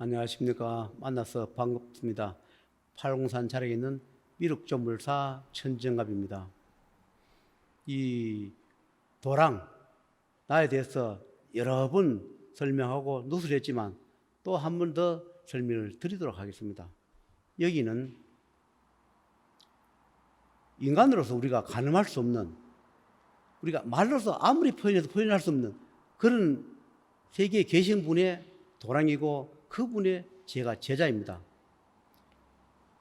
안녕하십니까. 만나서 반갑습니다. 팔공산 자락에 있는 미륵조물사 천정갑입니다. 이 도랑, 나에 대해서 여러 번 설명하고 누설했지만 또 한 번 더 설명을 드리도록 하겠습니다. 여기는 인간으로서 우리가 가늠할 수 없는, 우리가 말로서 아무리 표현해도 표현할 수 없는 그런 세계에 계신 분의 도랑이고 그분의 제가 제자입니다.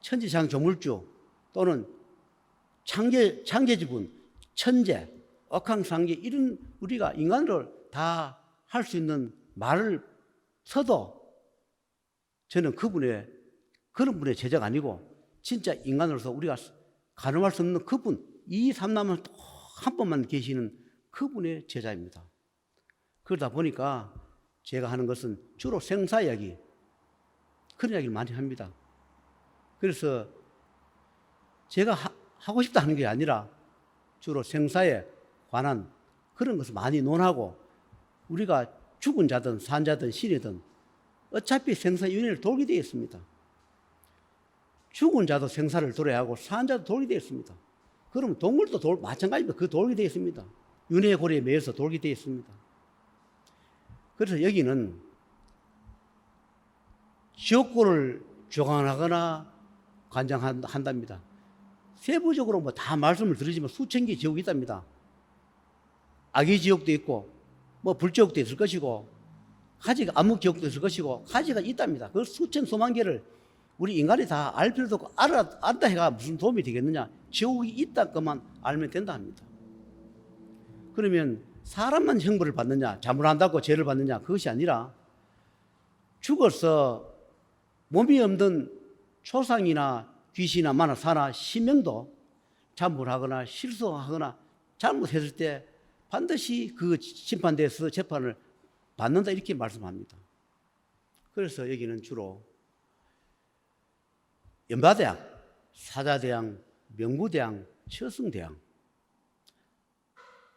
천지창조물주 또는 창제지분, 천재, 억항상제 이런 우리가 인간으로 다 할 수 있는 말을 써도 저는 그런 분의 제자가 아니고 진짜 인간으로서 우리가 가늠할 수 없는 그분, 이 삼남은 또 한 번만 계시는 그분의 제자입니다. 그러다 보니까 제가 하는 것은 주로 생사 이야기, 그런 이야기를 많이 합니다. 그래서 제가 하고 싶다 하는 게 아니라 주로 생사에 관한 그런 것을 많이 논하고, 우리가 죽은 자든 산 자든 신이든 어차피 생사의 윤회를 돌게 되어 있습니다. 죽은 자도 생사를 돌아야 하고 산 자도 돌게 되어 있습니다. 그러면 동물도 마찬가지입니다. 그 돌게 되어 있습니다. 윤회의 고리에 매여서 돌게 되어 있습니다. 그래서 여기는 지옥고를 조관하거나 관장한답니다. 세부적으로 뭐 다 말씀을 드리지만 수천 개의 지옥이 있답니다. 악의 지옥도 있고 뭐 불지옥도 있을 것이고 가지가 암흑 지옥도 있을 것이고 가지가 있답니다. 그 수천 수만 개를 우리 인간이 다 알 필요도 없고 안다 해가 무슨 도움이 되겠느냐. 지옥이 있다 것만 알면 된다 합니다. 그러면 사람만 형벌을 받느냐, 자물한다고 죄를 받느냐, 그것이 아니라 죽어서 몸이 없는 초상이나 귀신이나 만화 사나 신명도 자물하거나 실수하거나 잘못했을 때 반드시 그 심판대에서 재판을 받는다, 이렇게 말씀합니다. 그래서 여기는 주로 연바대왕, 사자대왕, 명부대왕, 처승대왕,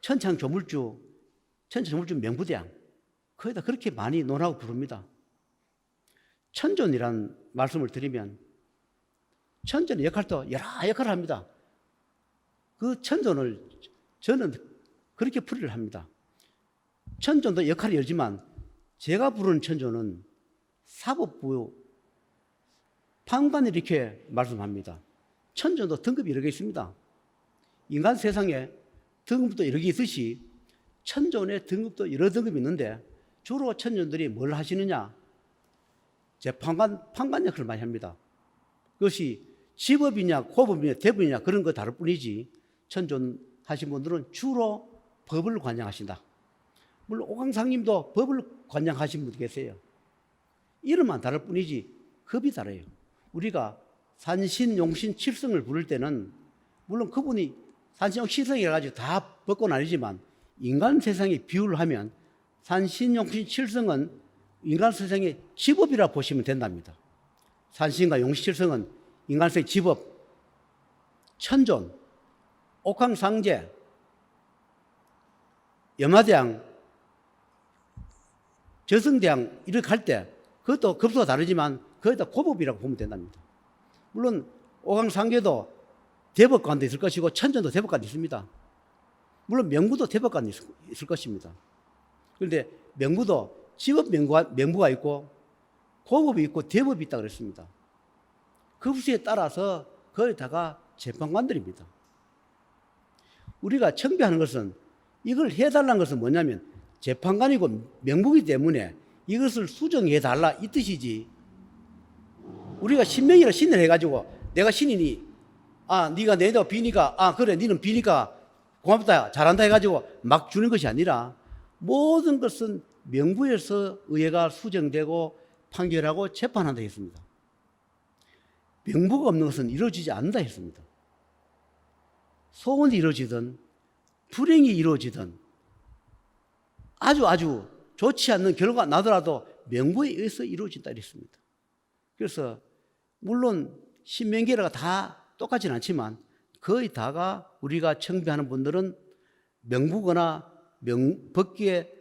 천창조물주 명부대왕, 거기다 그렇게 많이 논하고 부릅니다. 천존이라는 말씀을 드리면 천존의 역할도 여러 역할을 합니다. 그 천존을 저는 그렇게 풀이를 합니다. 천존도 역할이 열지만 제가 부르는 천존은 사법부 판관이 이렇게 말씀합니다. 천존도 등급이 여러 개 있습니다. 인간 세상에 등급도 여러 개 있듯이 천존의 등급도 여러 등급이 있는데 주로 천존들이 뭘 하시느냐? 판관 역할을 많이 합니다. 그것이 지법이냐 고법이냐 대법이냐 그런 거 다를 뿐이지 천존 하신 분들은 주로 법을 관장하신다. 물론 오광상님도 법을 관장하신 분 계세요. 이름만 다를 뿐이지 급이 다르요. 우리가 산신, 용신, 칠성을 부를 때는 물론 그분이 산신, 용신, 칠성이라 가지고 다 법권 아니지만 인간 세상에 비유를 하면 산신, 용신, 칠성은 인간 세상의 지법이라 보시면 된답니다. 산신과 용신, 칠성은 인간 세상의 지법, 천존, 옥황상제, 여마대왕, 저승대왕 이렇게 할 때 그것도 급수가 다르지만 거기다 고법이라고 보면 된답니다. 물론 옥황상제도 대법관도 있을 것이고 천존도 대법관도 있습니다. 물론 명부도 대법관이 있을 것입니다. 그런데 명부도 지법 명부가 있고 고법이 있고 대법이 있다고 그랬습니다. 급수에 따라서 거기다가 재판관들입니다. 우리가 청배하는 것은 이걸 해달라는 것은 뭐냐면 재판관이고 명부이기 때문에 이것을 수정해달라 이 뜻이지, 우리가 신명이라 신을 해가지고 내가 신이니 네가 내다 비니까 그래 니는 비니까 고맙다 잘한다 해가지고 막 주는 것이 아니라 모든 것은 명부에서 의회가 수정되고 판결하고 재판한다 했습니다. 명부가 없는 것은 이루어지지 않는다 했습니다. 소원이 이루어지든 불행이 이루어지든 아주 좋지 않는 결과가 나더라도 명부에 의해서 이루어진다 이랬습니다. 그래서 물론 신명계라가 다 똑같지는 않지만 거의 다가 우리가 청배하는 분들은 명부거나 법계의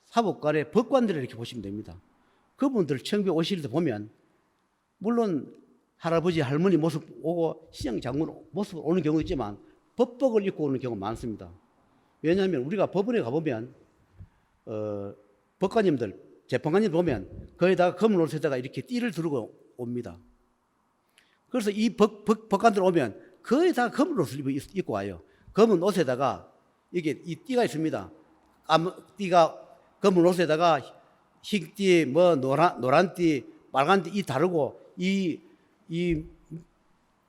사법관의 법관들을 이렇게 보시면 됩니다. 그분들 청배 오실 때 보면 물론 할아버지 할머니 모습 오고 시장 장군 모습 오는 경우도 있지만 법복을 입고 오는 경우가 많습니다. 왜냐하면 우리가 법원에 가보면 법관님들 재판관님 보면 거기다가 검은 옷에다가 이렇게 띠를 두르고 옵니다. 그래서 이 법관들 오면 거기다가 검은 옷을 입고 와요. 검은 옷에다가 이게 이 띠가 있습니다. 띠가 검은 옷에다가 흰띠, 뭐 노란띠, 빨간띠 이 다르고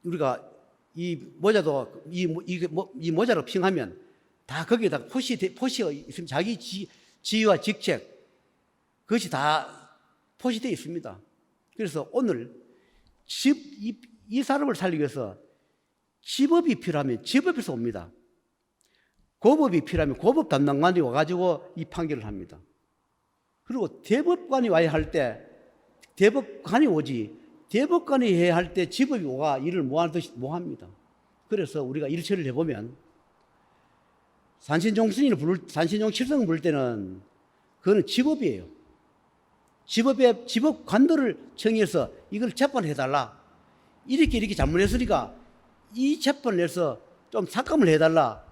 우리가 이 모자도 이 모자로 핑하면 다 거기에다 표시가 있으면 자기 지위와 직책 그것이 다 표시되어 있습니다. 그래서 오늘 이 사람을 살리기 위해서 집업이 필요하면 집업에서 옵니다. 고법이 필요하면 고법 담당관이 와가지고 이 판결을 합니다. 그리고 대법관이 와야 할 때 대법관이 오지 대법관이 해야 할 때 집업이 오가 일을 못합니다. 그래서 우리가 일처리를 해보면 산신종 칠성을 부를 때는 그거는 집업이에요. 집업관들을 청해서 이걸 재판해달라. 이렇게 잘못했으니까 이 재판을 해서 좀 삭감을 해달라.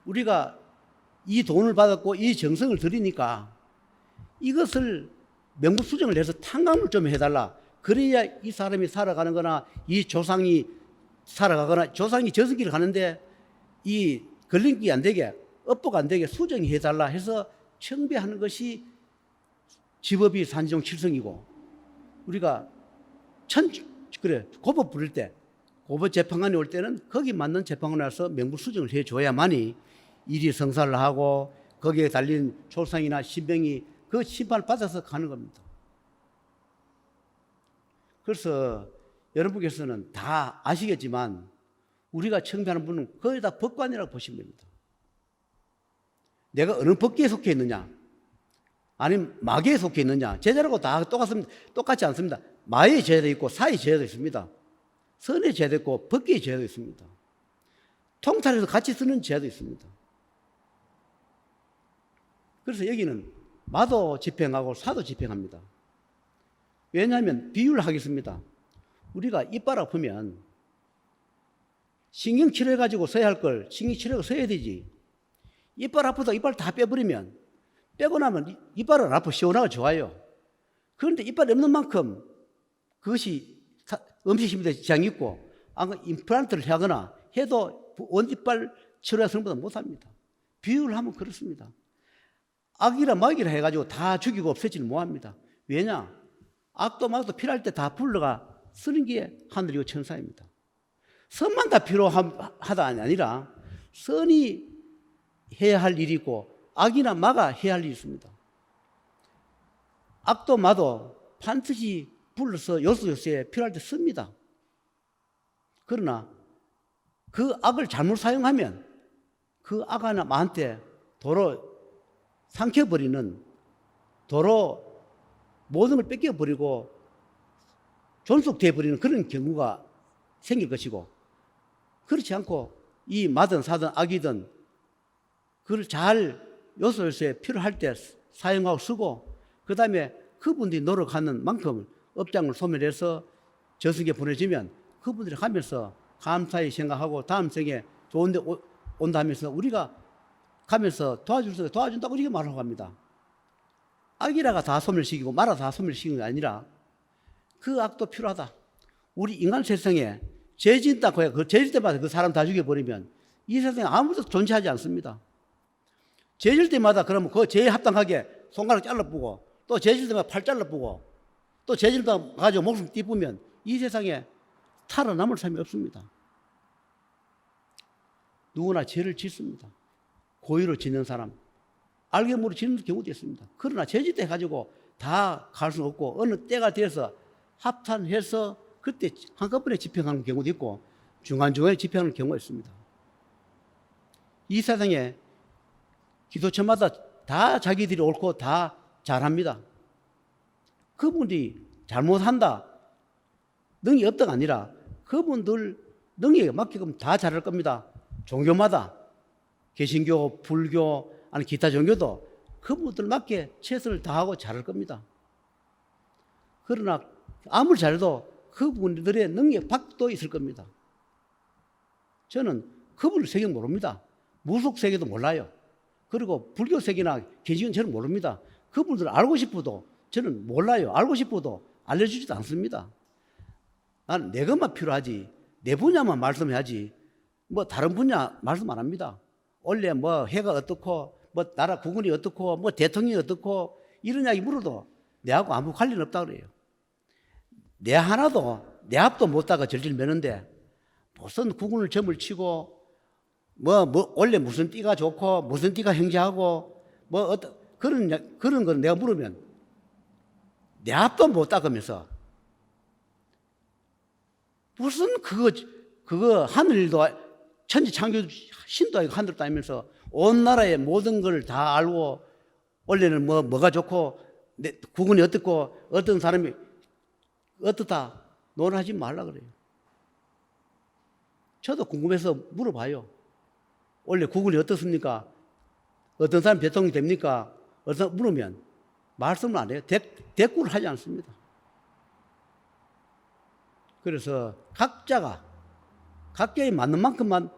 우리가 이 돈을 받았고 이 정성을 들이니까 이것을 명부수정을 해서 탕감을 좀 해달라. 그래야 이 사람이 살아가는 거나 이 조상이 살아가거나 조상이 저승길을 가는데 이 걸림길이 안 되게 업보가 안 되게 수정이 해달라 해서 청배하는 것이 집업이 산지종 칠성이고 우리가 고법 부를 때 고법 재판관이 올 때는 거기 맞는 재판관이 와서 명부수정을 해줘야만이 일이 성사를 하고 거기에 달린 초상이나 신병이 그 심판을 받아서 가는 겁니다. 그래서 여러분께서는 다 아시겠지만 우리가 청배하는 분은 거의 다 법관이라고 보시면 됩니다. 내가 어느 법계에 속해 있느냐 아니면 마계에 속해 있느냐 제자라고 다 똑같지 않습니다. 마의 제자도 있고 사의 제자도 있습니다. 선의 제자도 있고 법계의 제자도 있습니다. 통찰해서 같이 쓰는 제자도 있습니다. 그래서 여기는 마도 집행하고 사도 집행합니다. 왜냐하면 비유를 하겠습니다. 우리가 이빨 아프면 신경치료해가지고 써야 할 걸 신경치료가 써야 되지. 이빨 아프다 이빨 다 빼버리면 빼고 나면 이빨은 아프 시원하고 좋아요. 그런데 이빨이 없는 만큼 그것이 음식심에 지장이 있고 임플란트를 하거나 해도 원이빨 치료해서는 보다 못합니다. 비유를 하면 그렇습니다. 악이라 마귀라 해가지고 다 죽이고 없애지는 못합니다. 왜냐? 악도 막도 필요할 때 다 불러가 쓰는 게 하늘이고 천사입니다. 선만 다 필요하다 아니라 선이 해야 할 일이 있고 악이나 마가 해야 할 일이 있습니다. 악도 마도 반드시 불러서 요소에 필요할 때 씁니다. 그러나 그 악을 잘못 사용하면 그 악 하나 마한테 도로 삼켜버리는 도로 모든 걸 뺏겨버리고 존속되어버리는 그런 경우가 생길 것이고 그렇지 않고 이 마든 사든 악이든 그걸 잘 요소에 필요할 때 사용하고 쓰고 그 다음에 그분들이 노력하는 만큼 업장을 소멸해서 저승에 보내지면 그분들이 가면서 감사히 생각하고 다음 생에 좋은 데 온다 하면서 우리가 가면서 도와준다고 이렇게 말하고 합니다. 악이라가 다 소멸시키고 마라 다 소멸시키는 게 아니라 그 악도 필요하다. 우리 인간 세상에 죄 짓다고 해요. 그 죄 질 때마다 그 사람 다 죽여버리면 이 세상에 아무도 존재하지 않습니다. 죄 질 때마다 그러면 그 죄에 합당하게 손가락 잘라보고 또 죄 질 때마다 팔 잘라보고 또 죄 질 때마다 가지고 목숨 띠부면 이 세상에 살아남을 사람이 없습니다. 누구나 죄를 짓습니다. 고의로 짓는 사람 알게 모르게 짓는 경우도 있습니다. 그러나 죄질 때 가지고 다 갈 수는 없고 어느 때가 돼서 합탄해서 그때 한꺼번에 집행하는 경우도 있고 중간중간에 집행하는 경우가 있습니다. 이 세상에 기도처마다 다 자기들이 옳고 다 잘합니다. 그분들이 잘못한다 능력이 없다가 아니라 그분들 능력에 맞게끔 다 잘할 겁니다. 종교마다 개신교, 불교, 아니 기타 종교도 그분들 맞게 최선을 다하고 잘할 겁니다. 그러나 아무리 잘해도 그분들의 능력 밖도 있을 겁니다. 저는 그분의 세계 모릅니다. 무속 세계도 몰라요. 그리고 불교 세계나 개지는 저는 모릅니다. 그분들 알고 싶어도 저는 몰라요. 알고 싶어도 알려주지도 않습니다. 나는 내 것만 필요하지, 내 분야만 말씀해야지, 뭐 다른 분야 말씀 안 합니다. 원래 뭐 해가 어떻고, 뭐 나라 국군이 어떻고, 뭐 대통령이 어떻고, 이런 이야기 물어도 내하고 아무 관련 없다 그래요. 내 하나도, 내 앞도 못다가 절질 매는데, 무슨 국군을 점을 치고, 원래 무슨 띠가 좋고, 무슨 띠가 행자하고, 그런 건 내가 물으면, 내 앞도 못 닦으면서, 무슨 그거 하늘도, 천지 창조 신도 아니고 하늘도 아니면서, 온 나라의 모든 걸 다 알고, 원래는 뭐가 좋고, 국군이 어떻고, 어떤 사람이 어떻다, 논하지 말라 그래요. 저도 궁금해서 물어봐요. 원래 국군이 어떻습니까? 어떤 사람 대통령이 됩니까? 어떤 사람 물으면 말씀을 안 해요. 대꾸를 하지 않습니다. 그래서 각자에 맞는 만큼만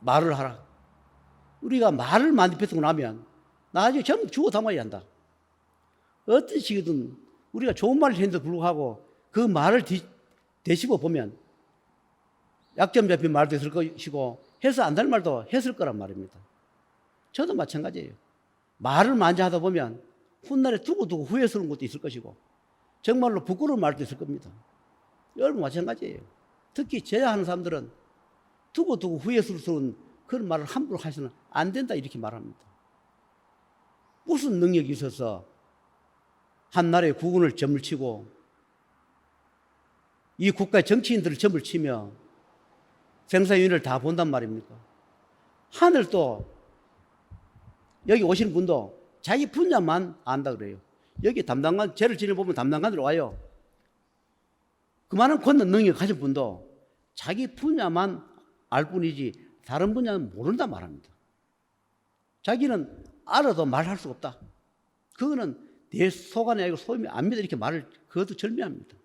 말을 하라. 우리가 말을 많이 뱉고 나면 나중에 전부 죽어 담아야 한다. 어떤 식이든 우리가 좋은 말을 했는데도 불구하고 그 말을 되씹어 보면 약점 잡힌 말도 있을 것이고 해서 안 될 말도 했을 거란 말입니다. 저도 마찬가지예요. 말을 많이 하다 보면 훗날에 두고두고 후회스러운 것도 있을 것이고 정말로 부끄러운 말도 있을 겁니다. 여러분 마찬가지예요. 특히 제야하는 사람들은 두고두고 후회스러운 그런 말을 함부로 하시는 안 된다 이렇게 말합니다. 무슨 능력이 있어서 한 나라의 국군을 점을 치고 이 국가의 정치인들을 점을 치며 생사윤회를 다 본단 말입니까? 하늘도 여기 오시는 분도 자기 분야만 안다 그래요. 여기 담당관, 죄를 지내보면 담당관들 와요. 그만한 권능 능력 가진 분도 자기 분야만 알 뿐이지 다른 분야는 모른다 말합니다. 자기는 알아도 말할 수가 없다. 그거는 내 속안이 아니고 소임이 압니다. 이렇게 말을 그것도 절묘합니다.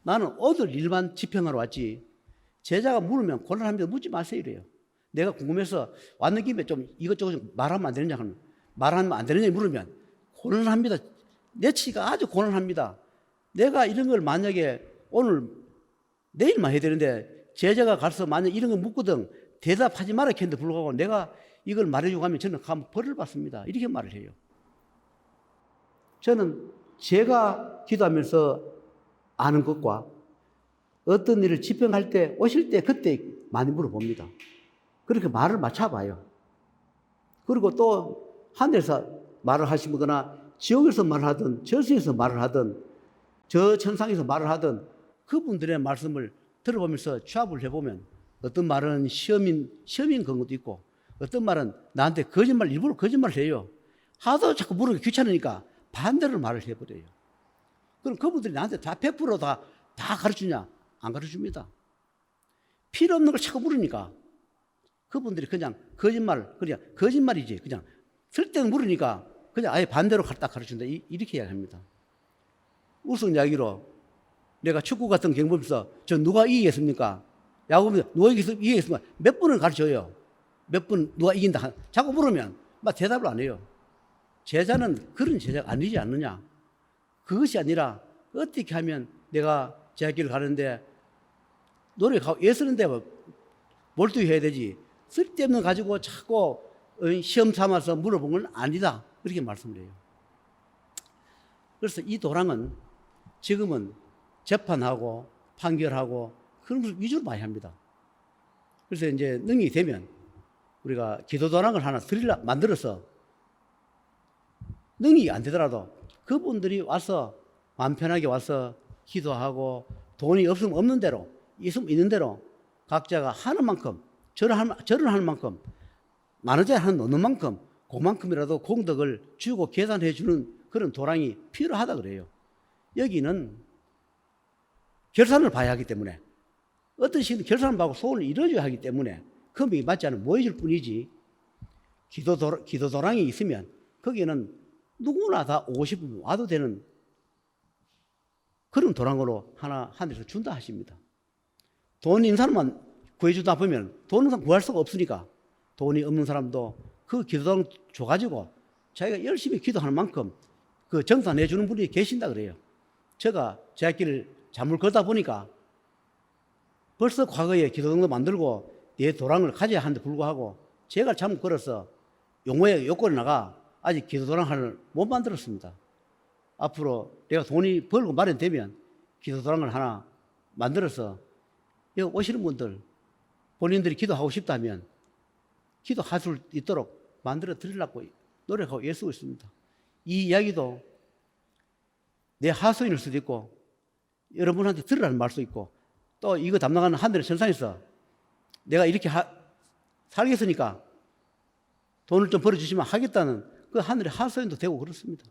나는 어딜 일반 집행하러 왔지 제자가 물으면 곤란합니다. 묻지 마세요 이래요. 내가 궁금해서 왔는 김에 좀 이것저것 좀 말하면 안 되느냐 하면 말하면 안 되느냐 물으면 곤란합니다. 내 치가 아주 곤란합니다. 내가 이런 걸 만약에 오늘 내일만 해야 되는데 제자가 가서 만약 이런 거 묻거든 대답하지 말아 했는데 불구하고 내가 이걸 말해주고 하면 저는 가면 벌을 받습니다. 이렇게 말을 해요. 저는 제가 기도하면서 아는 것과 어떤 일을 집행할 때 오실 때 그때 많이 물어봅니다. 그렇게 말을 맞춰봐요. 그리고 또 하늘에서 말을 하시거나 지옥에서 말을 하든 저수에서 말을 하든 저 천상에서 말을 하든 그분들의 말씀을 들어보면서 취합을 해보면 어떤 말은 시험인 그런 것도 있고 어떤 말은 나한테 일부러 거짓말을 해요. 하도 자꾸 물으기 귀찮으니까 반대로 말을 해버려요. 그럼 그분들이 나한테 다 100% 다 가르치냐? 안 가르쳐줍니다. 필요 없는 걸 자꾸 물으니까 그분들이 그냥 거짓말이지. 그냥 쓸데없는 물으니까 그냥 아예 반대로 딱 가르친다. 이렇게 이야기합니다. 우스운 이야기로 내가 축구 같은 경범에서 저 누가 이기겠습니까? 야구보다 누가 이기겠습니까? 몇 분을 가르쳐요. 몇 분 누가 이긴다. 자꾸 물으면 막 대답을 안 해요. 제자는 그런 제자가 아니지 않느냐. 그것이 아니라 어떻게 하면 내가 제자길을 가는데 노력하고 애쓰는데 몰두해야 되지. 쓸데없는 거 가지고 자꾸 시험 삼아서 물어본 건 아니다. 그렇게 말씀을 해요. 그래서 이 도랑은 지금은 재판하고 판결하고 그런 것을 위주로 많이 합니다. 그래서 이제 능력이 되면 우리가 기도도랑을 하나 만들어서 능력이 안 되더라도 그분들이 와서 마음 편하게 와서 기도하고 돈이 없으면 없는 대로 있으면 있는 대로 각자가 하는 만큼 절을 하는 만큼 만 원짜리 하나 넣는 만큼 그만큼이라도 공덕을 주고 계산해 주는 그런 도랑이 필요하다 그래요. 여기는 결산을 봐야 하기 때문에 어떤 식으로 결산을 받고 소원을 이루어줘야 하기 때문에 금액이 맞지 않으면 모여줄 뿐이지 기도도랑이 있으면 거기는 누구나 다 오고 싶으면 와도 되는 그런 도랑으로 하늘에서 준다 하십니다. 돈 있는 사람만 구해주다 보면 돈은 구할 수가 없으니까 돈이 없는 사람도 그 기도당 줘가지고 자기가 열심히 기도하는 만큼 그 정산해 주는 분이 계신다 그래요. 제가 제 길을 잠을 걷다 보니까 벌써 과거에 기도당도 만들고 내 도랑을 가져야 하는데 불구하고 제가 잠을 걸어서 용어의 요건에 나가 아직 기도도랑을 못 만들었습니다. 앞으로 내가 돈이 벌고 마련되면 기도도랑을 하나 만들어서 여기 오시는 분들 본인들이 기도하고 싶다면 기도할 수 있도록 만들어 드리려고 노력하고 애쓰고 있습니다. 이 이야기도 내 하소연일 수도 있고 여러분한테 들으라는 말 수도 있고 또 이거 담당하는 하늘의 천상에서 내가 이렇게 살겠으니까 돈을 좀 벌어주시면 하겠다는 그 하늘의 하소연도 되고 그렇습니다.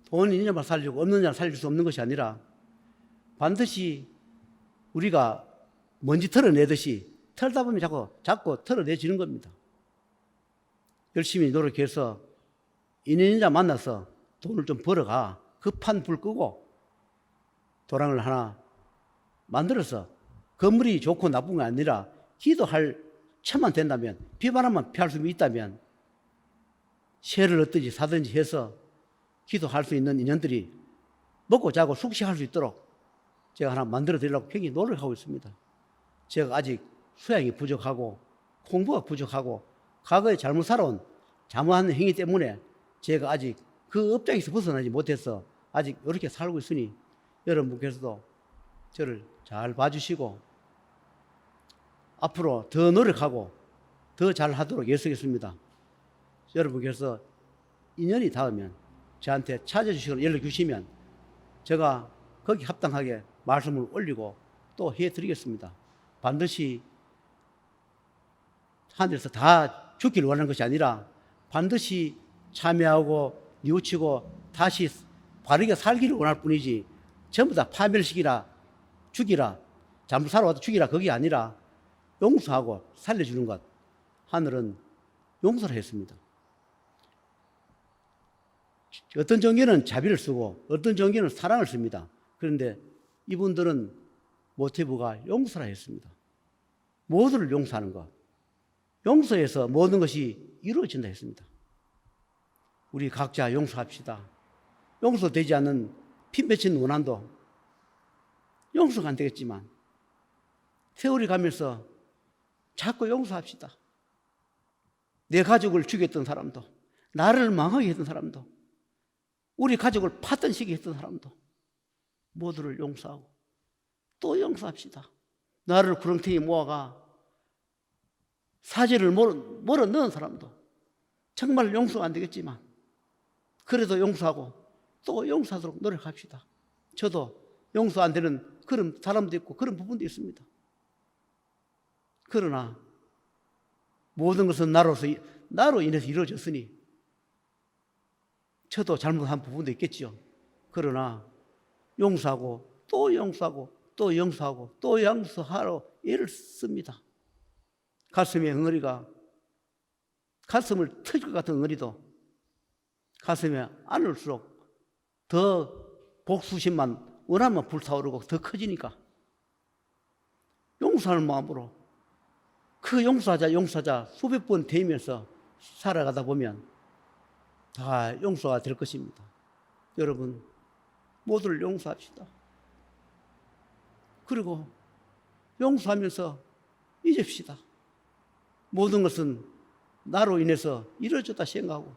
돈이 있는 자만 살리고 없는 자만 살릴 수 없는 것이 아니라 반드시 우리가 먼지 털어내듯이 털다 보면 자꾸 털어내지는 겁니다. 열심히 노력해서 있는 자 만나서 돈을 좀 벌어가 급한 불 끄고 도랑을 하나 만들어서 건물이 좋고 나쁜 게 아니라 기도할 처만 된다면 비바람만 피할 수 있다면 새를 얻든지 사든지 해서 기도할 수 있는 인연들이 먹고 자고 숙식할 수 있도록 제가 하나 만들어 드리려고 굉장히 노력하고 있습니다. 제가 아직 수양이 부족하고 공부가 부족하고 과거에 잘못 살아온 잘못한 행위 때문에 제가 아직 그 업장에서 벗어나지 못해서 아직 이렇게 살고 있으니 여러분께서도 저를 잘 봐주시고 앞으로 더 노력하고 더 잘하도록 애쓰겠습니다. 여러분께서 인연이 닿으면 저한테 찾아주시거나 연락 주시면 제가 거기 합당하게 말씀을 올리고 또 해드리겠습니다. 반드시 하늘에서 다 죽기를 원하는 것이 아니라 반드시 참여하고 뉘우치고 다시 바르게 살기를 원할 뿐이지 전부 다 파멸시키라 죽이라 잘못 살아와도 죽이라 그게 아니라 용서하고 살려주는 것 하늘은 용서를 했습니다. 어떤 종교는 자비를 쓰고 어떤 종교는 사랑을 씁니다. 그런데 이분들은 모티브가 용서라 했습니다. 모두를 용서하는 것. 용서해서 모든 것이 이루어진다 했습니다. 우리 각자 용서합시다. 용서되지 않는 피 맺힌 원한도 용서가 안 되겠지만 세월이 가면서 자꾸 용서합시다. 내 가족을 죽였던 사람도 나를 망하게 했던 사람도 우리 가족을 파탄시키게 했던 사람도 모두를 용서하고 또 용서합시다. 나를 구렁텅이에 모아가 사지를 몰아 넣은 사람도 정말 용서가 안 되겠지만 그래도 용서하고 또 용서하도록 노력합시다. 저도 용서 안 되는 그런 사람도 있고 그런 부분도 있습니다. 그러나 모든 것은 나로 인해서 이루어졌으니 저도 잘못한 부분도 있겠지요. 그러나 용서하고 또 용서하고 또 용서하고 또 용서하러 애를 씁니다. 가슴에 응어리가 가슴을 터질 것 같은 응어리도 가슴에 안을수록 더 복수심만 원하면 불타오르고 더 커지니까 용서하는 마음으로 그 용서하자 수백 번 되면서 살아가다 보면 다 용서가 될 것입니다. 여러분 모두를 용서합시다. 그리고 용서하면서 잊읍시다. 모든 것은 나로 인해서 이루어졌다 생각하고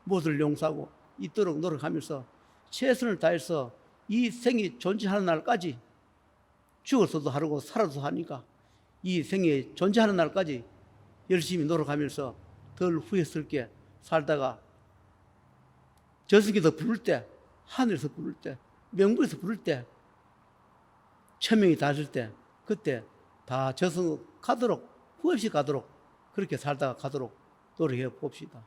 모두를 용서하고 있도록 노력하면서 최선을 다해서 이 생이 존재하는 날까지 죽어서도 하고 살아도 하니까 이 생이 존재하는 날까지 열심히 노력하면서 덜 후회스럽게 살다가 저승에서 부를 때 하늘에서 부를 때 명부에서 부를 때 천명이 닿을 때 그때 다 저승 가도록 후회 없이 가도록 그렇게 살다가 가도록 노력해 봅시다.